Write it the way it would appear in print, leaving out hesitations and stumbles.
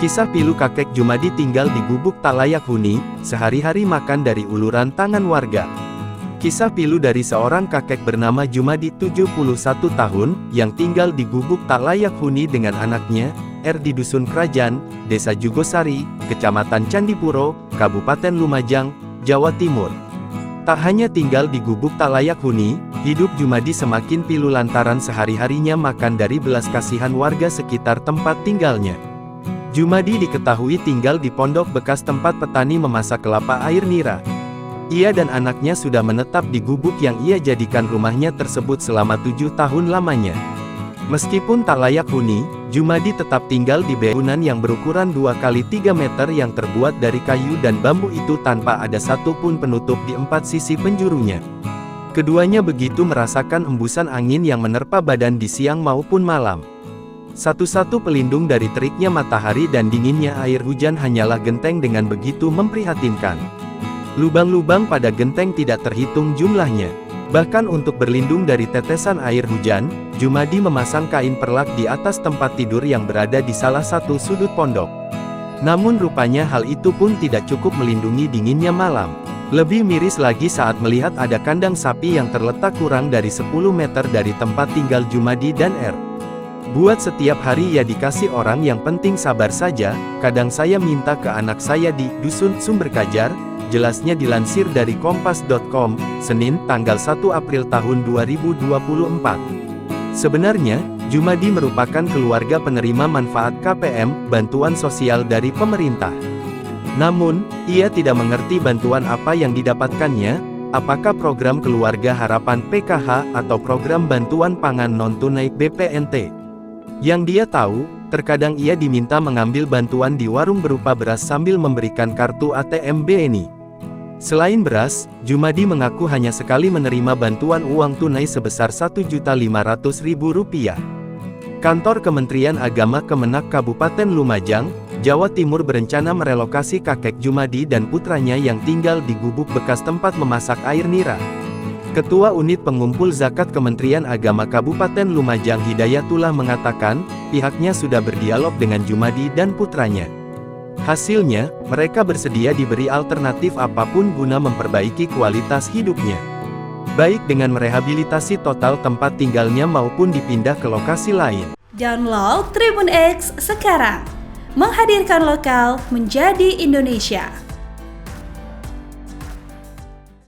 Kisah pilu kakek Jumadi tinggal di gubuk tak layak huni, sehari-hari makan dari uluran tangan warga. Kisah pilu dari seorang kakek bernama Jumadi 71 tahun, yang tinggal di gubuk tak layak huni dengan anaknya, di Dusun Kerajaan, Desa Jugosari, Kecamatan Candipuro, Kabupaten Lumajang, Jawa Timur. Tak hanya tinggal di gubuk tak layak huni, hidup Jumadi semakin pilu lantaran sehari-harinya makan dari belas kasihan warga sekitar tempat tinggalnya. Jumadi diketahui tinggal di pondok bekas tempat petani memasak kelapa air nira. Ia dan anaknya sudah menetap di gubuk yang ia jadikan rumahnya tersebut selama 7 tahun lamanya. Meskipun tak layak huni, Jumadi tetap tinggal di bangunan yang berukuran 2 kali 3 meter yang terbuat dari kayu dan bambu itu tanpa ada satupun penutup di 4 sisi penjurunya. Keduanya begitu merasakan embusan angin yang menerpa badan di siang maupun malam. Satu-satu pelindung dari teriknya matahari dan dinginnya air hujan hanyalah genteng dengan begitu memprihatinkan. Lubang-lubang pada genteng tidak terhitung jumlahnya. Bahkan untuk berlindung dari tetesan air hujan, Jumadi memasang kain perlak di atas tempat tidur yang berada di salah satu sudut pondok. Namun rupanya hal itu pun tidak cukup melindungi dinginnya malam. Lebih miris lagi saat melihat ada kandang sapi yang terletak kurang dari 10 meter dari tempat tinggal Jumadi dan Buat setiap hari ia dikasih orang yang penting sabar saja, kadang saya minta ke anak saya di Dusun Sumberkajar, jelasnya dilansir dari kompas.com, Senin, tanggal 1 April tahun 2024. Sebenarnya, Jumadi merupakan keluarga penerima manfaat KPM, bantuan sosial dari pemerintah. Namun, ia tidak mengerti bantuan apa yang didapatkannya, apakah program Keluarga Harapan PKH atau program bantuan pangan non-tunai BPNT. Yang dia tahu, terkadang ia diminta mengambil bantuan di warung berupa beras sambil memberikan kartu ATM BNI. Selain beras, Jumadi mengaku hanya sekali menerima bantuan uang tunai sebesar Rp1.500.000. Kantor Kementerian Agama Kemenak Kabupaten Lumajang, Jawa Timur berencana merelokasi kakek Jumadi dan putranya yang tinggal di gubuk bekas tempat memasak air nira. Ketua Unit Pengumpul Zakat Kementerian Agama Kabupaten Lumajang Hidayatullah mengatakan, pihaknya sudah berdialog dengan Jumadi dan putranya. Hasilnya, mereka bersedia diberi alternatif apapun guna memperbaiki kualitas hidupnya. Baik dengan merehabilitasi total tempat tinggalnya maupun dipindah ke lokasi lain. Download Tribun X sekarang, menghadirkan lokal menjadi Indonesia.